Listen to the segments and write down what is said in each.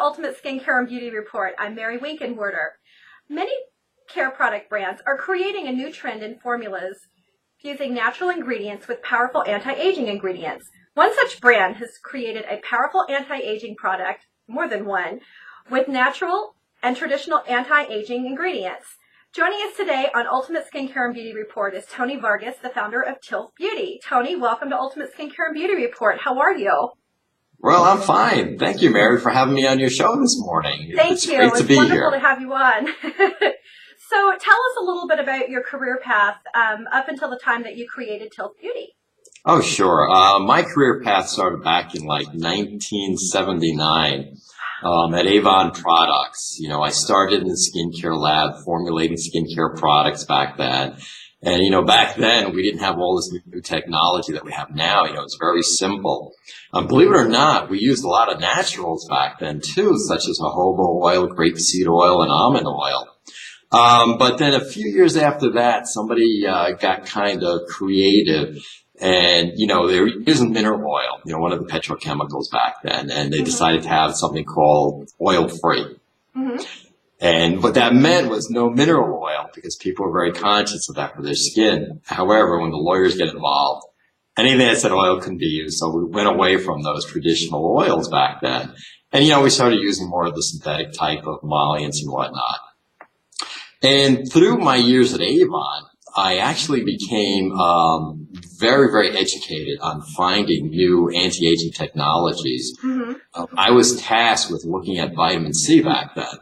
Ultimate Skincare and Beauty Report. I'm Mary Winkenwerder. Many care product brands are creating a new trend in formulas fusing natural ingredients with powerful anti-aging ingredients. One such brand has created a powerful anti-aging product, more than one, with natural and traditional anti-aging ingredients. Joining us today on Ultimate Skincare and Beauty Report is Tony Vargas, the founder of Tilth Beauty. Tony, welcome to Ultimate Skincare and Beauty Report. How are you? Well, I'm fine. Thank you, Mary, for having me on your show this morning. Thank you. Great to be wonderful here. to have you on. So tell us a little bit about your career path up until the time that you created Tilth Beauty. Oh, sure. My career path started back in like 1979 at Avon Products. You know, I started in the skincare lab formulating skincare products back then. And, you know, back then we didn't have all this new technology that we have now. You know, it's very simple. Believe it or not, we used a lot of naturals back then too, such as jojoba oil, grapeseed oil, and almond oil. But then a few years after that, somebody got kind of creative. And, you know, they were using mineral oil, you know, one of the petrochemicals back then. And they decided to have something called oil-free. And what that meant was no mineral oil, because people were very conscious of that for their skin. However, when the lawyers get involved, anything that said oil couldn't be used. So we went away from those traditional oils back then. And, you know, we started using more of the synthetic type of emollients and whatnot. And through my years at Avon, I actually became very, very educated on finding new anti-aging technologies. I was tasked with looking at vitamin C back then.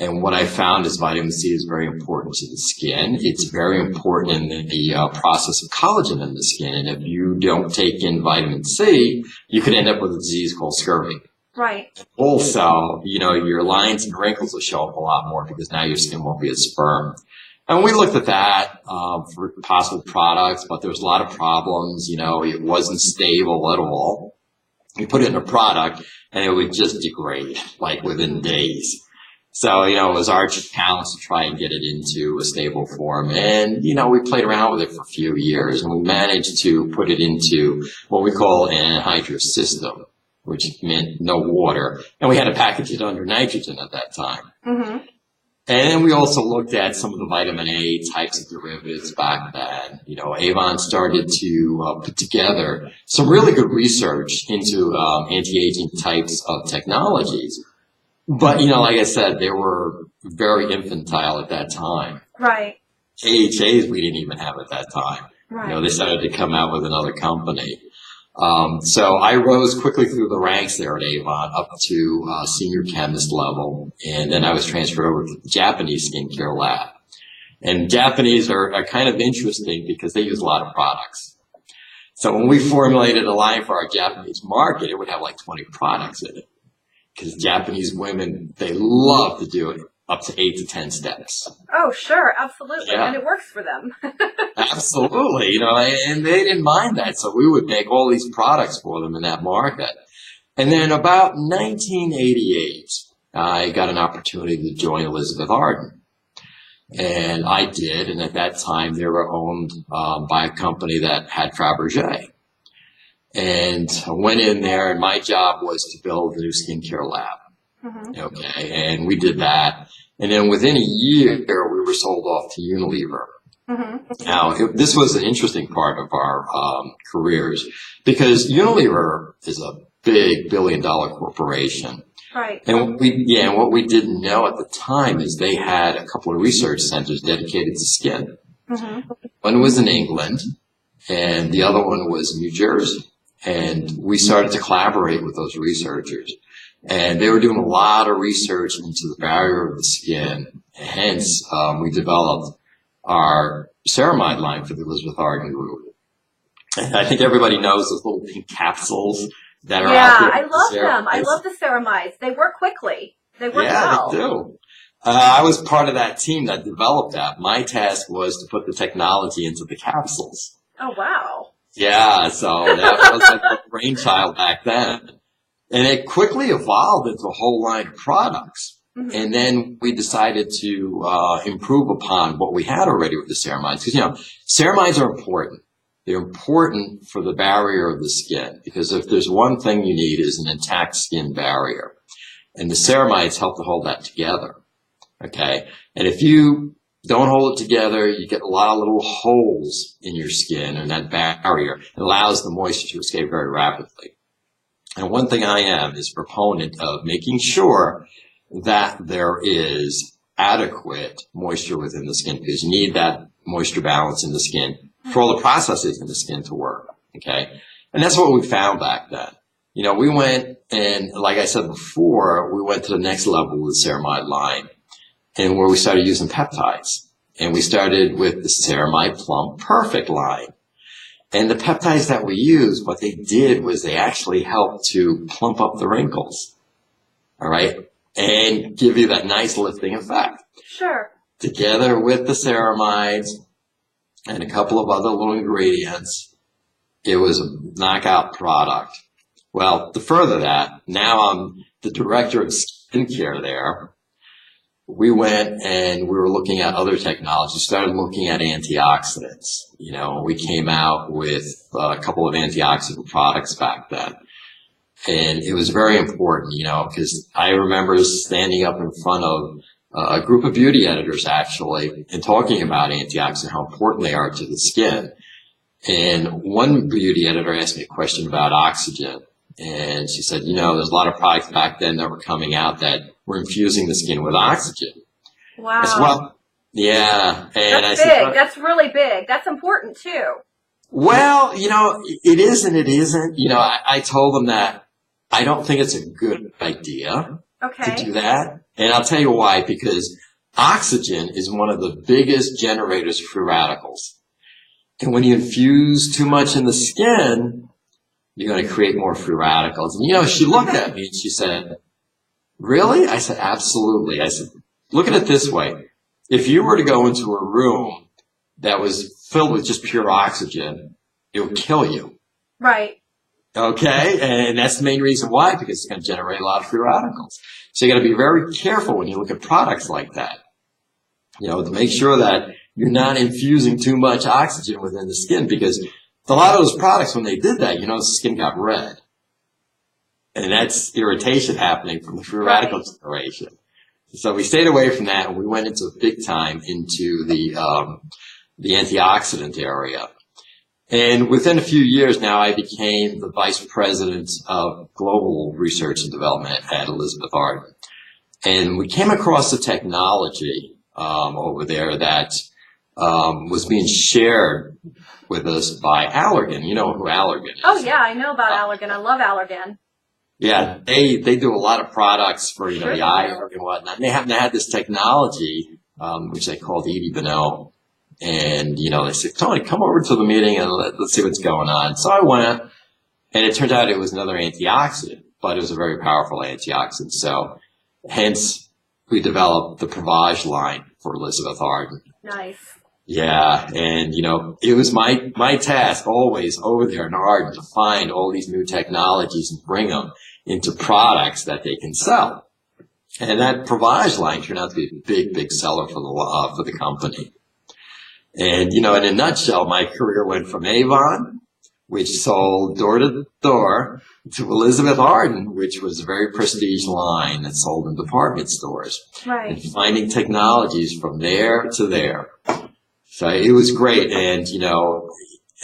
And what I found is vitamin C is very important to the skin. It's very important in the process of collagen in the skin. And if you don't take in vitamin C, you could end up with a disease called scurvy. Right. Also, you know, your lines and wrinkles will show up a lot more because now your skin won't be as firm. And we looked at that for possible products, but there was a lot of problems. You know, it wasn't stable at all. You put it in a product and it would just degrade like within days. So, you know, it was our challenge to try and get it into a stable form. And, you know, we played around with it for a few years and we managed to put it into what we call an anhydrous system, which meant no water. And we had to package it under nitrogen at that time. And then we also looked at some of the vitamin A types of derivatives back then. You know, Avon started to put together some really good research into anti-aging types of technologies. But, you know, like I said, they were very infantile at that time. Right. AHAs we didn't even have at that time. Right. You know, they started to come out with another company. So I rose quickly through the ranks there at Avon up to senior chemist level. And then I was transferred over to the Japanese skincare lab. And Japanese are kind of interesting because they use a lot of products. So when we formulated a line for our Japanese market, it would have like 20 products in it. Because Japanese women, they love to do it up to 8 to 10 steps. Oh, sure. Absolutely. Yeah. And it works for them. Absolutely. You know, and they didn't mind that. So we would make all these products for them in that market. And then about 1988, I got an opportunity to join Elizabeth Arden. And I did. And at that time, they were owned by a company that had Fabergé. And I went in there, and my job was to build a new skincare lab. Okay, and we did that. And then within a year, we were sold off to Unilever. Now, this was an interesting part of our careers because Unilever is a big billion-dollar corporation. Right. And what we didn't know at the time is they had a couple of research centers dedicated to skin. One was in England, and the other one was in New Jersey. And we started to collaborate with those researchers. And they were doing a lot of research into the barrier of the skin. Hence, we developed our ceramide line for the Elizabeth Arden group. And I think everybody knows those little pink capsules that are out there. Yeah, I love them. I love the ceramides. They work quickly. They work well. Yeah, they do. I was part of that team that developed that. My task was to put the technology into the capsules. Oh, wow. Yeah, so that was like a brainchild back then. And it quickly evolved into a whole line of products. And then we decided to improve upon what we had already with the ceramides. Because, you know, ceramides are important. They're important for the barrier of the skin. Because if there's one thing you need is an intact skin barrier. And the ceramides help to hold that together. Okay. And if you don't hold it together, you get a lot of little holes in your skin, and that barrier allows the moisture to escape very rapidly. And one thing I am is a proponent of making sure that there is adequate moisture within the skin, because you need that moisture balance in the skin for all the processes in the skin to work. Okay. And that's what we found back then. You know, we went, and like I said before, we went to the next level with the ceramide line, and where we started using peptides. And we started with the Ceramide Plump Perfect line. And the peptides that we used, what they did was they actually helped to plump up the wrinkles. All right. And give you that nice lifting effect. Sure. Together with the ceramides and a couple of other little ingredients, it was a knockout product. Well, to further that, now I'm the director of skincare there. We went and we were looking at other technologies, started looking at antioxidants. You know, we came out with a couple of antioxidant products back then. And it was very important, you know, because I remember standing up in front of a group of beauty editors, actually, and talking about antioxidants, how important they are to the skin. And one beauty editor asked me a question about oxygen. And she said, you know, there's a lot of products back then that were coming out that were infusing the skin with oxygen. Wow. I said, well, yeah. And that's I big. said, That's really big. That's important, too. Well, you know, it is and it isn't. You know, I told them that I don't think it's a good idea to do that. And I'll tell you why, because oxygen is one of the biggest generators of free radicals. And when you infuse too much in the skin, you're going to create more free radicals. And, you know, she looked at me and she said, really? I said, absolutely. I said, look at it this way. If you were to go into a room that was filled with just pure oxygen, it would kill you. Right. Okay. And that's the main reason why, because it's going to generate a lot of free radicals. So you got to be very careful when you look at products like that, you know, to make sure that you're not infusing too much oxygen within the skin, because a lot of those products, when they did that, you know, the skin got red. And that's irritation happening from the free radical generation. So we stayed away from that, and we went into big time into the antioxidant area. And within a few years now, I became the vice president of global research and development at Elizabeth Arden. And we came across a technology over there that was being shared with us by Allergan. You know who Allergan is. Oh, yeah, I know about Allergan. I love Allergan. Yeah, they do a lot of products for, you know, the eye work and whatnot. And they happen to have this technology, which they called Edie Beno. And, you know, they said, Tony, come over to the meeting and let's see what's going on. So I went, and it turned out it was another antioxidant, but it was a very powerful antioxidant. So hence we developed the Provage line for Elizabeth Arden. Nice. Yeah, and, you know, it was my task always over there in Arden to find all these new technologies and bring them into products that they can sell. And that Provage line turned out to be a big, big seller for the company. And, you know, in a nutshell, my career went from Avon, which sold door to door, to Elizabeth Arden, which was a very prestige line that sold in department stores. Right. And finding technologies from there to there. So it was great. And, you know,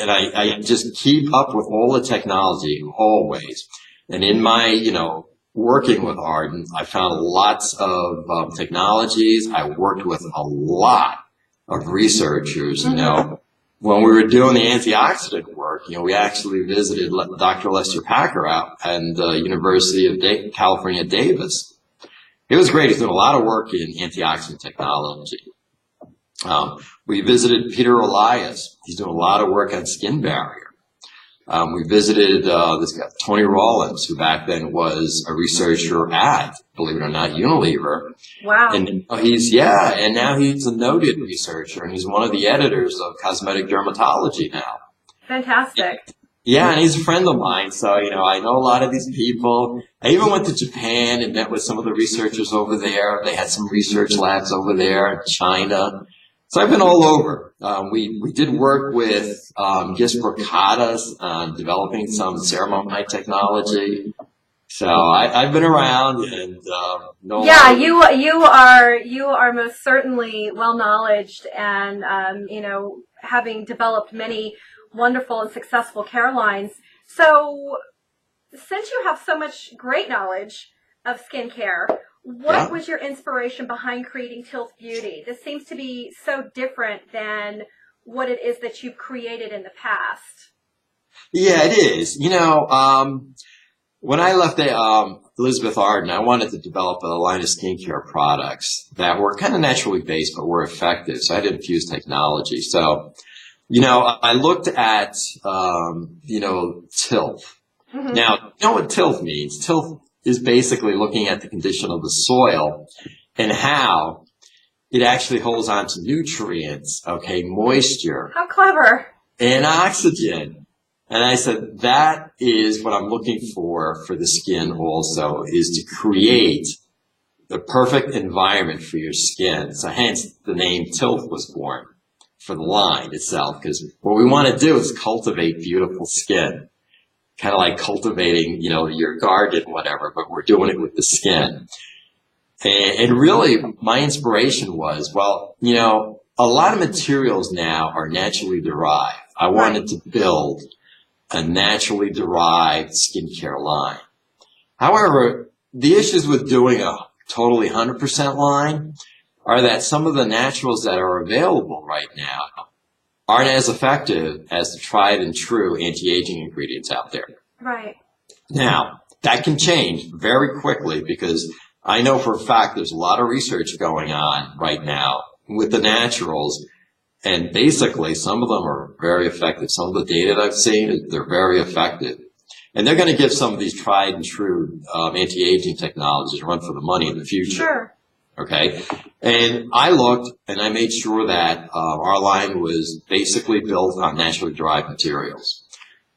and I just keep up with all the technology always. And in my, you know, working with Arden, I found lots of technologies. I worked with a lot of researchers, you know. When we were doing the antioxidant work, you know, we actually visited Dr. Lester Packer out and the University of California, Davis. It was great. He's doing a lot of work in antioxidant technology. We visited Peter Elias. He's doing a lot of work on skin barrier. We visited this guy, Tony Rollins, who back then was a researcher at, believe it or not, Unilever. Wow. And and now he's a noted researcher, and he's one of the editors of Cosmetic Dermatology now. Fantastic. Yeah, and he's a friend of mine, so, you know, I know a lot of these people. I even went to Japan and met with some of the researchers over there. They had some research labs over there in China. So I've been all over. We did work with Gis Brocadas on developing some ceramide technology. So I've been around and know. Yeah, you are most certainly well knowledged, and having developed many wonderful and successful care lines. So, since you have so much great knowledge of skincare, what was your inspiration behind creating Tilth Beauty? This seems to be so different than what it is that you've created in the past. Yeah, it is. When I left Elizabeth Arden, I wanted to develop a line of skincare products that were kind of naturally based but were effective. So I had to infuse technology. So, I looked at, tilth. Mm-hmm. Now, you know what tilth means? Tilth is basically looking at the condition of the soil and how it actually holds on to nutrients, moisture. How clever. And oxygen. And I said, that is what I'm looking for the skin also, is to create the perfect environment for your skin. So hence the name Tilth was born for the line itself, because what we want to do is cultivate beautiful skin. Kind of like cultivating, your garden, whatever, but we're doing it with the skin. And really, my inspiration was, a lot of materials now are naturally derived. I wanted to build a naturally derived skincare line. However, the issues with doing a totally 100% line are that some of the naturals that are available right now aren't as effective as the tried and true anti-aging ingredients out there. Right. Now, that can change very quickly because I know for a fact there's a lot of research going on right now with the naturals, and basically some of them are very effective. Some of the data that I've seen, they're very effective. And they're going to give some of these tried and true anti-aging technologies a run for the money in the future. Sure. Okay. And I looked and I made sure that our line was basically built on naturally derived materials.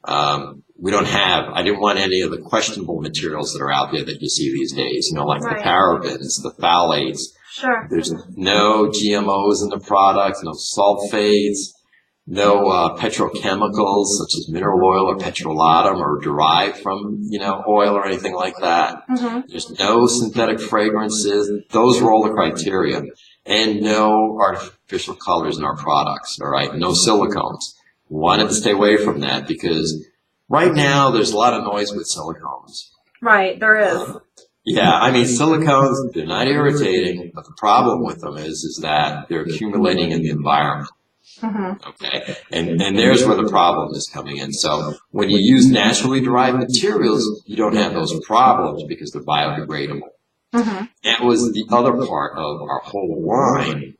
I didn't want any of the questionable materials that are out there that you see these days, like the parabens, the phthalates. Sure. There's no GMOs in the products, no sulfates, no petrochemicals such as mineral oil or petrolatum or derived from, oil or anything like that. Mm-hmm. There's no synthetic fragrances. Those were all the criteria. And no artificial colors in our products, all right? No silicones. Wanted to stay away from that because right now there's a lot of noise with silicones. Right, there is. Silicones, they're not irritating, but the problem with them is that they're accumulating in the environment. Mm-hmm. Okay, and there's where the problem is coming in. So when you use naturally derived materials, you don't have those problems because they're biodegradable. Mm-hmm. That was the other part of our whole line,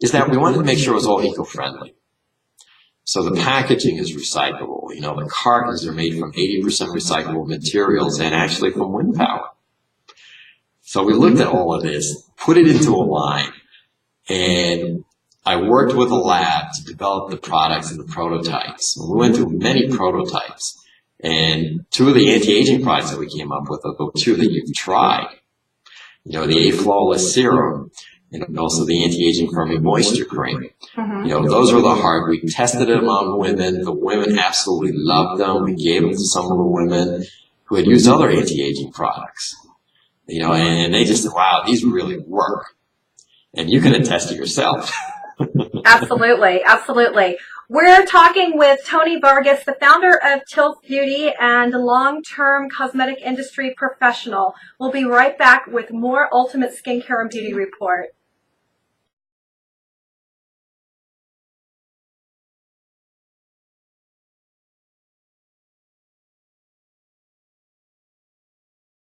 is that we wanted to make sure it was all eco-friendly. So the packaging is recyclable. The cartons are made from 80% recyclable materials and actually from wind power. So we looked at all of this, put it into a line, and I worked with a lab to develop the products and the prototypes. We went through many prototypes, and two of the anti-aging products that we came up with are the two that you've tried. The A-Flawless Serum, and also the Anti-Aging Firming Moisture Cream. Mm-hmm. Those were the hard. We tested them on women. The women absolutely loved them. We gave them to some of the women who had used other anti-aging products. And they just said, wow, these really work. And you can attest to yourself. Absolutely, absolutely. We're talking with Tony Vargas, the founder of Tilth Beauty and a long-term cosmetic industry professional. We'll be right back with more Ultimate Skincare and Beauty Report.